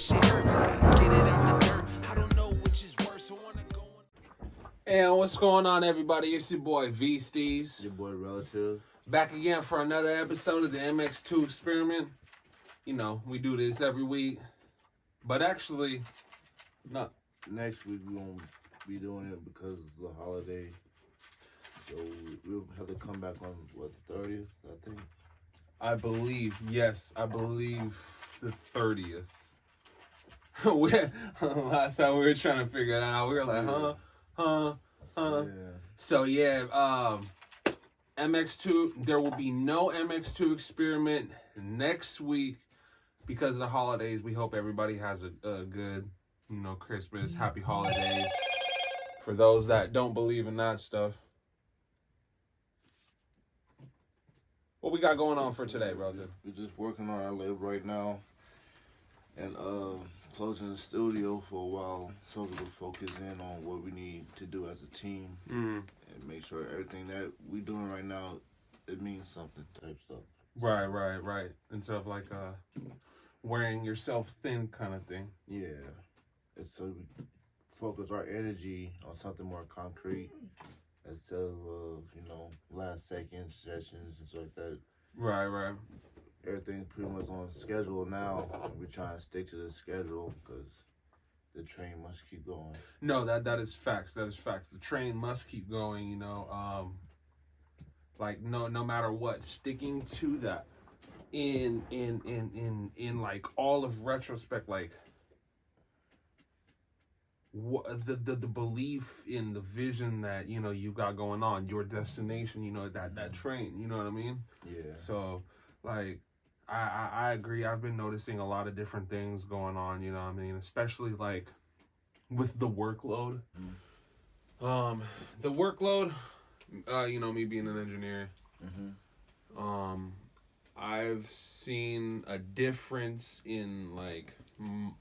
that shit hurt. Gotta get it out the dirt. I don't know which is worse. I wanna go on. And what's going on, everybody? It's your boy V Steez. Your boy Relative. Back again for another episode of the Mx2 Experiment. You know, we do this every week. But actually, not Next week we're gonna be doing it because of the holiday. So we'll have to come back on what, the 30th, I think. I believe the 30th. Last time we were trying to figure that out, we were like, huh. Yeah. So yeah, MX2. There will be no MX2 Experiment next week because of the holidays. We hope everybody has a good, Christmas, happy holidays. For those that don't believe in that stuff. What we got going on for today, brother? We're just working on our label right now and closing the studio for a while so we can focus in on what we need to do as a team and make sure everything that we're doing right now, it means something type stuff. Right. Instead of like wearing yourself thin kind of thing. Yeah. It's so we focus our energy on something more concrete instead of, last second sessions and stuff like that. Right. Everything's pretty much on schedule now. We're trying to stick to the schedule because the train must keep going. No, that is facts. That is facts. The train must keep going. Like no matter what, sticking to that. In like all of retrospect, like what the belief in the vision that you got going on, your destination, that train, you know what I mean? Yeah. So like I agree. I've been noticing a lot of different things going on, you know what I mean, especially like with the workload. The workload, me being an engineer, I've seen a difference in like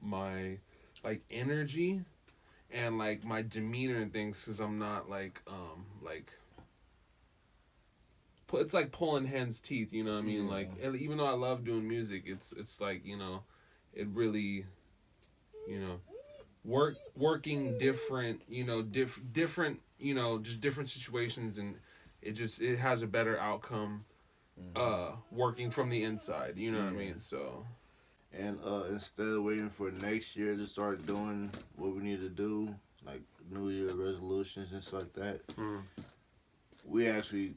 my like energy and like my demeanor and things, because I'm not like it's like pulling hen's teeth, you know what I mean? Like, and even though I love doing music, it's like, it really, working different, different, just different situations, and it has a better outcome working from the inside, you know what I mean? So, and instead of waiting for next year to start doing what we need to do, like New Year resolutions and stuff like that, we actually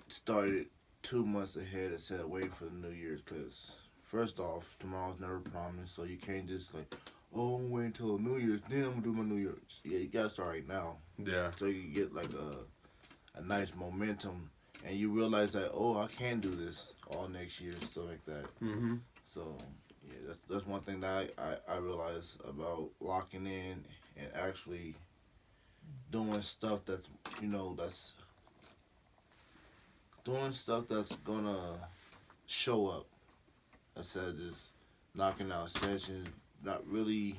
started 2 months ahead instead of waiting for the New Year's. Because first off, tomorrow's never promised, so you can't just like, oh, I'm waiting until New Year's, then I'm gonna do my New Year's. Yeah, you gotta start right now. Yeah. So you can get like a nice momentum, and you realize that, oh, I can do this all next year, stuff like that. So yeah, that's one thing that I realized about locking in and actually doing stuff that's doing stuff that's gonna show up instead of just knocking out sessions, not really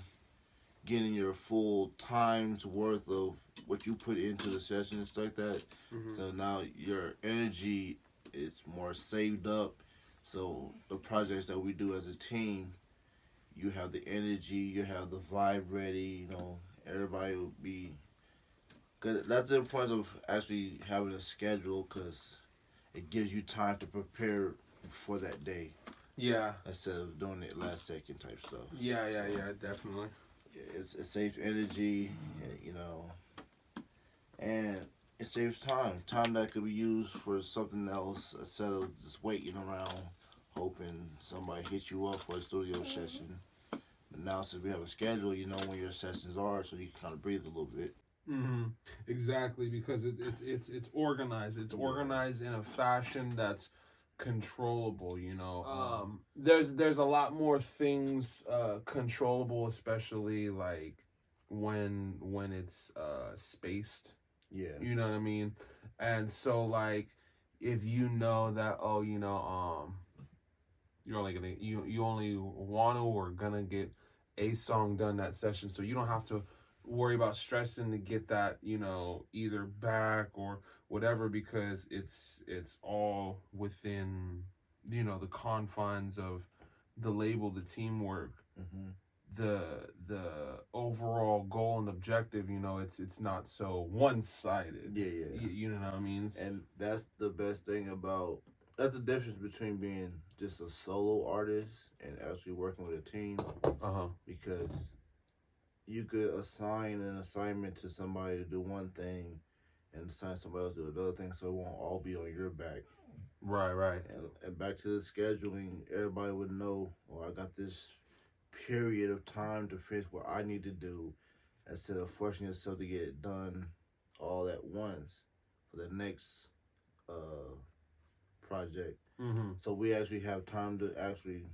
getting your full time's worth of what you put into the session and stuff like that. So now your energy is more saved up. So the projects that we do as a team, you have the energy, you have the vibe ready, everybody will be... Cause that's the importance of actually having a schedule, because it gives you time to prepare for that day. Yeah. Instead of doing it last second type stuff. Yeah, definitely. It saves energy, and it saves time that could be used for something else instead of just waiting around hoping somebody hits you up for a studio session. But now since we have a schedule, you know when your sessions are, so you can kind of breathe a little bit. Exactly, because it's organized. It's organized in a fashion that's controllable, there's a lot more things controllable, especially like when it's spaced. Yeah. You know what I mean? And so like if you know that you're only gonna you only want to or gonna get a song done that session, so you don't have to worry about stressing to get that either back or whatever, because it's all within the confines of the label, the teamwork, Mm-hmm. the overall goal and objective, you know, it's not so one sided. Yeah, yeah. You know what I mean? And that's the best thing about. That's the difference between being just a solo artist and actually working with a team. Uh-huh. Because you could assign an assignment to somebody to do one thing, and assign somebody else to do another thing, so it won't all be on your back. Right. And back to the scheduling, everybody would know. Well, I got this period of time to finish what I need to do, instead of forcing yourself to get it done all at once for the next project. Mm-hmm. So we actually have time to actually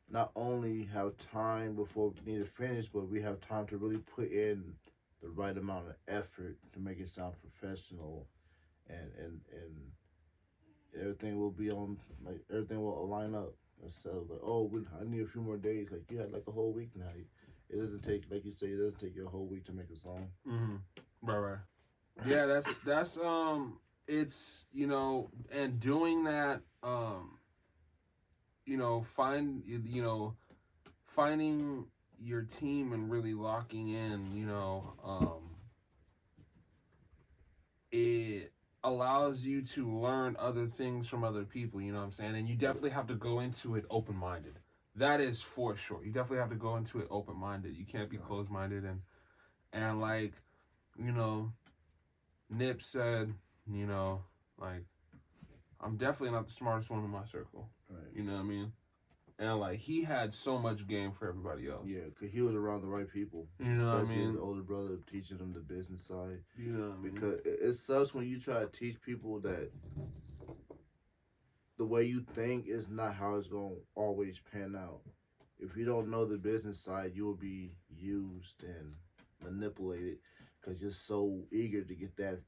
not only have time before we need to finish, but we have time to really put in the right amount of effort to make it sound professional, and everything will be on, like, everything will align up. Instead of like, oh, I need a few more days. Like, you had like a whole week now. It doesn't take, like you say, it doesn't take you a whole week to make a song. Mm-hmm. Right. Yeah, that's it's, you know, and doing that, you know, finding your team and really locking in, you know, it allows you to learn other things from other people, you know what I'm saying? And you definitely have to go into it open-minded. That is for sure. You definitely have to go into it open-minded. You can't be closed-minded, and like, you know, Nip said, you know, like, I'm definitely not the smartest one in my circle. Right. You know what I mean? And like, he had so much game for everybody else. Yeah, because he was around the right people. You know what I Especially mean? his older brother teaching him the business side. You know what I mean? Because it sucks when you try to teach people that the way you think is not how it's going to always pan out. If you don't know the business side, you will be used and manipulated because you're so eager to get that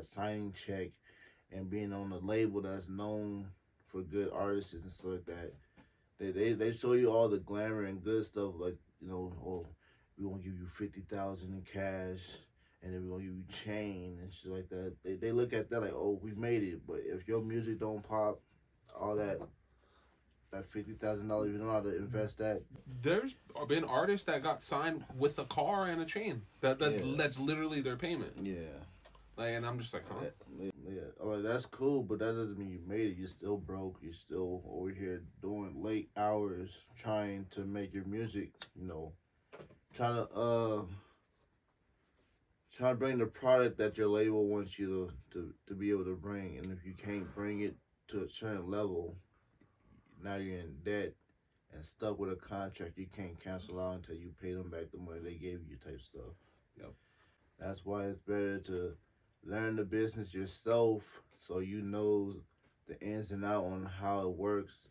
signing check and being on a label that's known for good artists and stuff like that. They show you all the glamour and good stuff, like, you know, oh, we gonna give you 50,000 in cash, and then we gonna give you chain and shit like that. They look at that like, oh, we made it, but if your music don't pop, all that $50,000, you don't know how to invest that. There's been artists that got signed with a car and a chain. That's literally their payment. Yeah. Like, and I'm just like, huh? Yeah, like, that's cool, but that doesn't mean you made it. You're still broke. You're still over here doing late hours trying to make your music. You know, trying to bring the product that your label wants you to be able to bring. And if you can't bring it to a certain level, now you're in debt and stuck with a contract you can't cancel out until you pay them back the money they gave you, type stuff. Yep. That's why it's better to learn the business yourself, so you know the ins and out on how it works,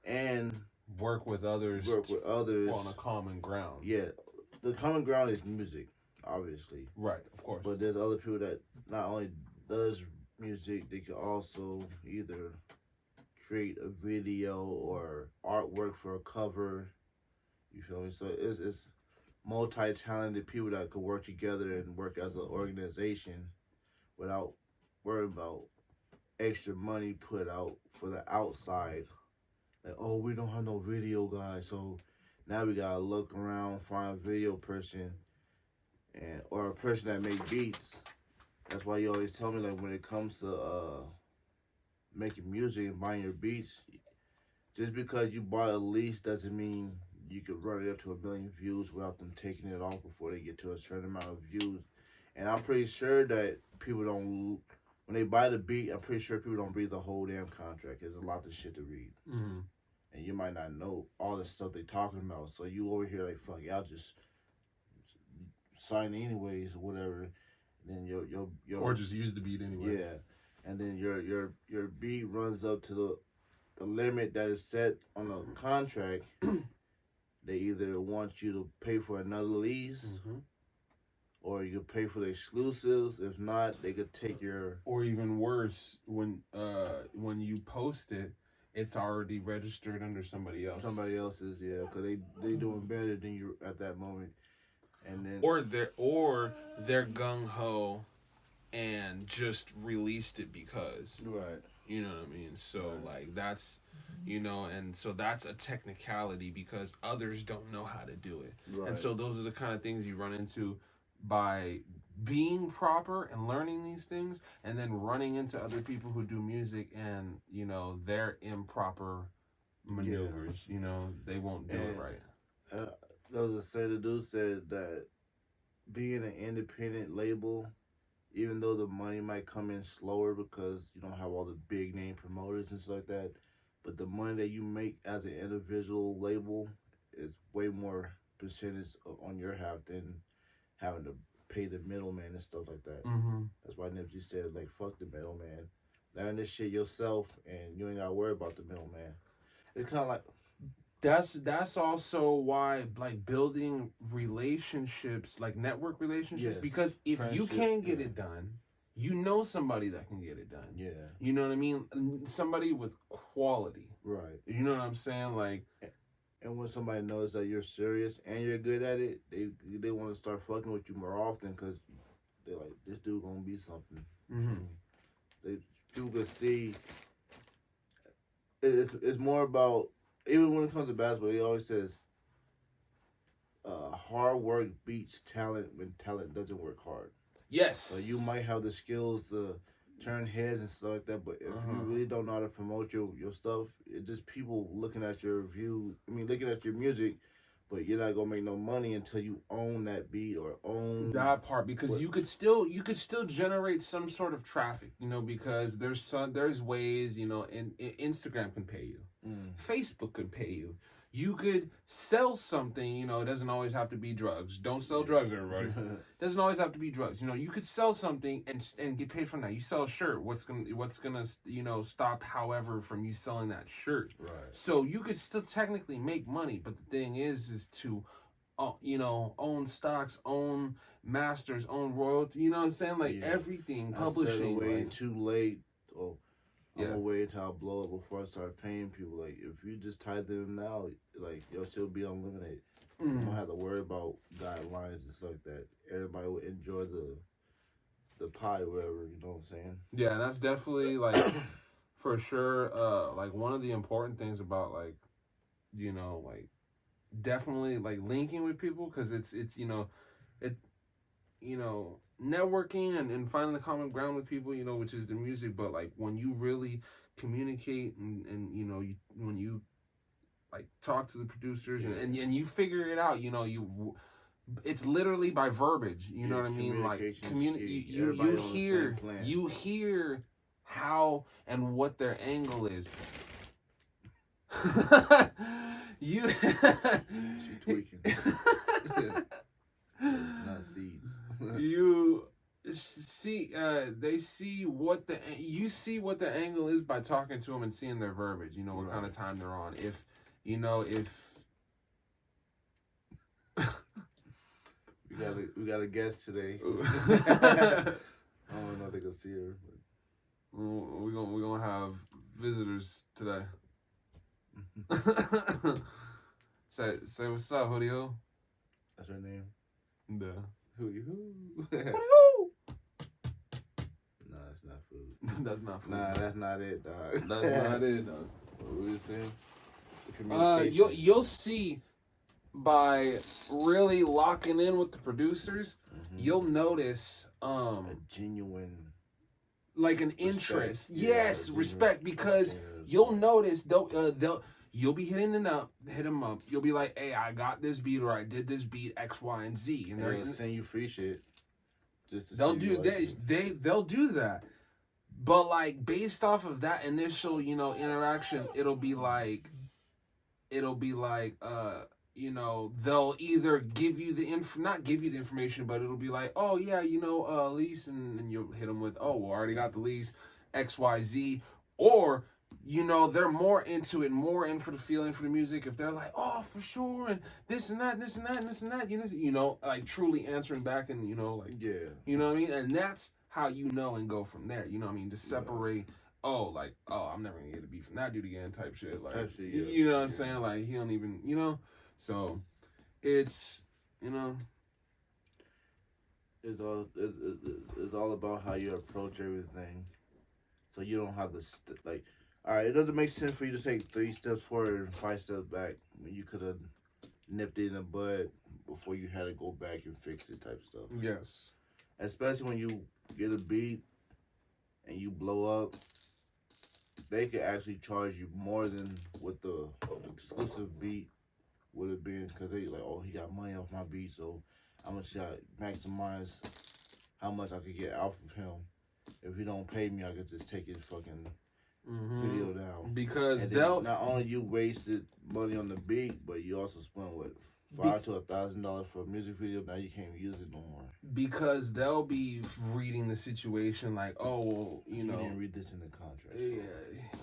and Work with others on a common ground. Yeah, the common ground is music, obviously. Right, of course. But there's other people that not only does music, they can also either create a video or artwork for a cover. You feel me? So it's multi-talented people that could work together and work as an organization without worrying about extra money put out for the outside. Like, oh, we don't have no video guy, so now we gotta look around, find a video person, and or a person that make beats. That's why you always tell me, like, when it comes to making music and buying your beats, just because you bought a lease doesn't mean you could run it up to 1 million views without them taking it off before they get to a certain amount of views. And I'm pretty sure that people don't, when they buy the beat, I'm pretty sure people don't read the whole damn contract. There's a lot of shit to read. Mm-hmm. And you might not know all the stuff they talking about. So you over here like, fuck it, I'll just sign anyways or whatever. And then your or just use the beat anyway. Yeah. And then your beat runs up to the limit that is set on a contract. They either want you to pay for another lease, or you could pay for the exclusives. If not, they could take your. Or even worse, when you post it, it's already registered under somebody else. Somebody else's, yeah, because they doing better than you at that moment, and then. Or they're gung ho, and just released it because. Right. You know what I mean? So like that's, you know, and so that's a technicality because others don't know how to do it. Right. And so those are the kind of things you run into by being proper and learning these things, and then running into other people who do music and, you know, their improper maneuvers. You know, they won't do it And right. there was the dude said that being an independent label, even though the money might come in slower because you don't have all the big name promoters and stuff like that, but the money that you make as an individual label is way more percentage on your half than having to pay the middleman and stuff like that. Mm-hmm. That's why Nipsey said, like, fuck the middleman. Learn this shit yourself, and you ain't gotta worry about the middleman. It's kind of like, That's also why, like, building relationships, like network relationships, Yes. because if you Friendship, can't get yeah. it done, you know somebody that can get it done. yeah, You know what I mean? Somebody with quality. right. You know what I'm saying? Like, And when somebody knows that you're serious and you're good at it, they want to start fucking with you more often because they're like, this dude gonna be something. mm-hmm. They people can see. It's more about, even when it comes to basketball, he always says, hard work beats talent when talent doesn't work hard. Yes. So you might have the skills to turn heads and stuff like that, but if you really don't know how to promote your stuff, it's just people looking at your looking at your music, but you're not gonna make no money until you own that beat or own that part, because you could still generate some sort of traffic, you know, because there's ways, you know, and Instagram can pay you, Facebook can pay you. You could sell something, you know. It doesn't always have to be drugs. Don't sell drugs, everybody. It doesn't always have to be drugs. You know, you could sell something and get paid from that. You sell a shirt. What's gonna you know, stop, however, from you selling that shirt? Right. So you could still technically make money, but the thing is to, you know, own stocks, own masters, own royalty. You know what I'm saying? Like everything, publishing. I said like, too late. Oh, I'm Yeah. gonna wait until I blow up before I start paying people. Like, if you just tie them now, like, you'll still be unlimited. You don't have to worry about guidelines and stuff like that. Everybody will enjoy the pie, whatever. You know what I'm saying? Yeah, and that's definitely, like, for sure, like, one of the important things about, like, you know, like, definitely, like, linking with people, because it's you know, networking and finding the common ground with people, you know, which is the music. But like, when you really communicate and you know, when you like talk to the producers and you figure it out, you know, it's literally by verbiage, you know what I mean? Like, you hear how and what their angle is. You She tweaking. Not seeds. You see, they see you see what the angle is by talking to them and seeing their verbiage. You know what kind of time they're on. If you know, we got a guest today. I don't know if they can see her. But we're gonna have visitors today. say what's up, Julio. that's her name. Yeah. Who? Julio. Nah, that's not food. That's not food. Nah, that's not it, dog. That's not it, dog. What were you saying? You'll see by really locking in with the producers, you'll notice a genuine, like, an interest. Yes, respect, because you'll notice you'll be hitting them up. You'll be like, hey, I got this beat, or I did this beat X, Y, and Z, and they'll send you free shit. Just to they'll see do you like they'll do that. But like, based off of that initial, you know, interaction, it'll be like you know, they'll either give you not give you the information, but it'll be like, oh yeah, you know, lease, and you'll hit them with, oh, well, I already got the lease, XYZ, or, you know, they're more into it, more in for the feeling, for the music. If they're like, oh, for sure, and this and that, and this and that, and this and that, you know, like, truly answering back, and, you know, like, you know what I mean? And that's how you know and go from there, you know what I mean? To separate, like, I'm never gonna get a beat from that dude again, type shit. Like, you know what I'm saying? Like, he don't even, you know? So, it's, you know, it's all about how you approach everything. so you don't have to like. All right, it doesn't make sense for you to take 3 steps forward and 5 steps back when you could have nipped it in the bud before you had to go back and fix it type stuff. Yes. Especially when you get a beat and you blow up, they could actually charge you more than what the exclusive beat would have been, because they like, oh, he got money off my beat, so I'm gonna try to maximize how much I could get off of him. If he don't pay me, I could just take his fucking video down. Because and then not only you wasted money on the beat, but you also spent what, $500 to $1,000 for a music video. Now you can't use it no more. Because they'll be reading the situation like, oh, well, you know, didn't read this in the contract. Yeah,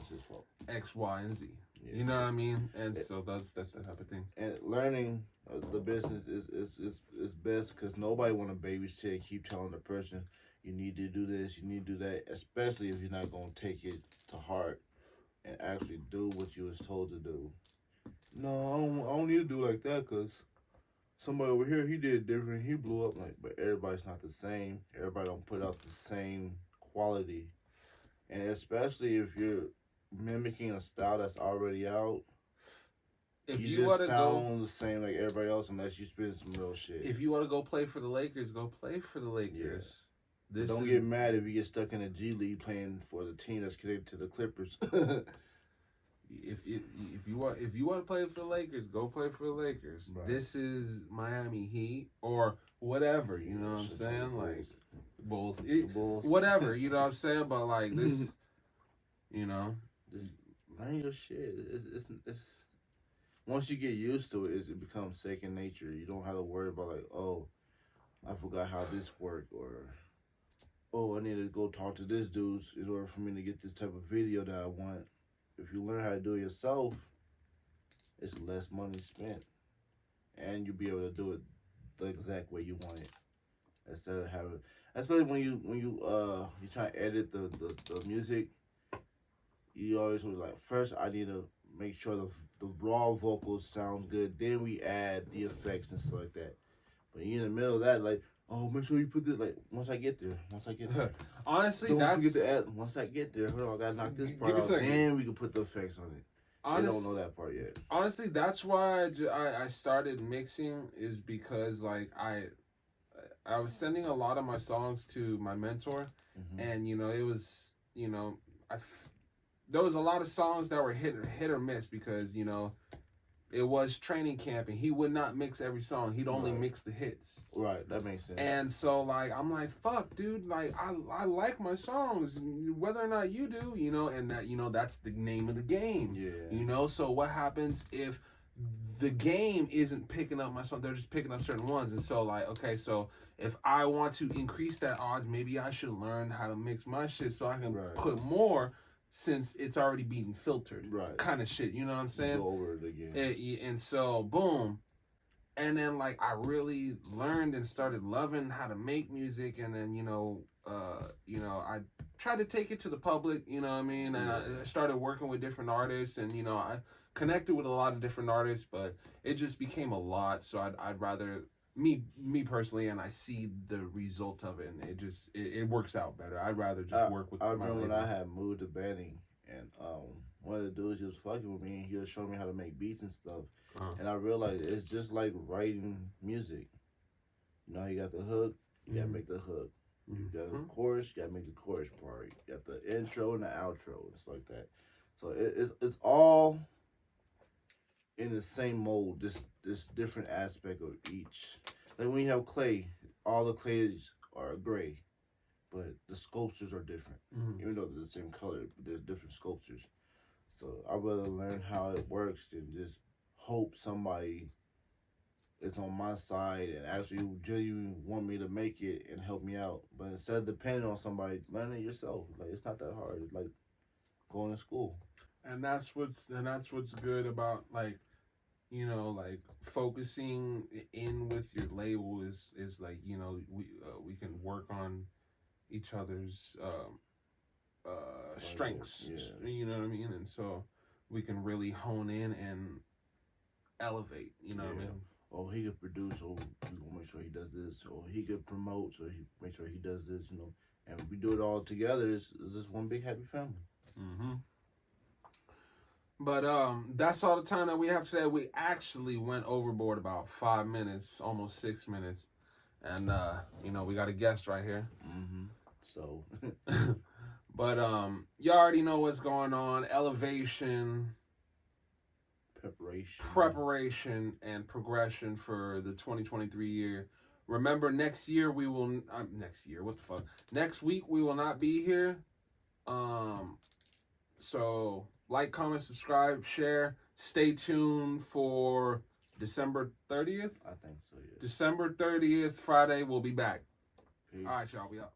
it's his fault. X, Y, and Z. Yeah. You know what I mean? And so that's the type of thing. And learning the business is best, because nobody want to babysit and keep telling the person, you need to do this, you need to do that, especially if you're not going to take it to heart and actually do what you was told to do. No, I don't need to do like that, because somebody over here, he did different, he blew up. Like, but everybody's not the same. Everybody don't put out the same quality. And especially if you're mimicking a style that's already out, If you you want just to sound the same like everybody else unless you spit some real shit. if you want to go play for the Lakers, go play for the Lakers. Yeah. Don't get mad if you get stuck in a G League playing for the team that's connected to the Clippers. If you want to play for the Lakers, go play for the Lakers. Right. This is Miami Heat or whatever. You know what I'm saying? Like Bulls, whatever. You know what I'm saying? But like this, you know, just learn your shit. It's once you get used to it, it becomes second nature. You don't have to worry about like, oh, I forgot how this worked, or oh, I need to go talk to this dude in order for me to get this type of video that I want. If you learn how to do it yourself, it's less money spent, and you'll be able to do it the exact way you want it, instead of having. Especially when you try to edit the music, you always was like, first I need to make sure the raw vocals sounds good, then we add the effects and stuff like that. But you in the middle of that, like, oh, make sure you put this, like, once I get there. Honestly, don't forget to add, once I get there, hold on, I gotta knock this part out, then we can put the effects on it. I don't know that part yet. Honestly, that's why I started mixing, is because, like, I was sending a lot of my songs to my mentor, and, you know, it was, you know, there was a lot of songs that were hit or miss, because, you know, it was training camp, and he would not mix every song. He'd only mix the hits. Right, that makes sense. And so, like, I'm like, fuck, dude, like, I like my songs, whether or not you do, you know, and that, you know, that's the name of the game. Yeah. You know, so what happens if the game isn't picking up my song? They're just picking up certain ones. And so, like, okay, so if I want to increase that odds, maybe I should learn how to mix my shit so I can put more, since it's already being filtered, kind of shit. You know what I'm saying? Go over it again. And so, boom. And then, like, I really learned and started loving how to make music. And then, you know, I tried to take it to the public, you know what I mean? And I started working with different artists, and, you know, I connected with a lot of different artists, but it just became a lot. So I'd rather, me personally, and I see the result of it, and it works out better. I'd rather just work with. I remember when I had moved to Benning, and one of the dudes, he was fucking with me, and he was showing me how to make beats and stuff. And I realized it's just like writing music. You know, you got the hook, you gotta make the hook. You got the chorus, you gotta make the chorus part. You got the intro and the outro. It's like that. So it's all in the same mold. This different aspect of each. Like when you have clay, all the clays are gray, but the sculptures are different. Even though they're the same color, but there's different sculptures. So I'd rather learn how it works than just hope somebody is on my side and actually genuinely want me to make it and help me out. But instead of depending on somebody, learn it yourself. Like, it's not that hard. It's like going to school. And that's what's good about, like, you know, like, focusing in with your label is like, you know, we can work on each other's strengths. Yeah. You know what I mean? And so we can really hone in and elevate. You know what I mean? Oh, he could produce, so we gonna make sure he does this. Or he could promote, so he make sure he does this. You know, And we do it all together. It's just one big happy family. Mm-hmm. But that's all the time that we have today. We actually went overboard about 5 minutes, almost 6 minutes. And, we got a guest right here. Mm-hmm. So. But you already know what's going on. Elevation. Preparation and progression for the 2023 year. Remember, next year we will... Next week we will not be here. So, like, comment, subscribe, share. Stay tuned for December 30th. I think so, yeah. December 30th, Friday, we'll be back. Peace. All right, y'all. We out.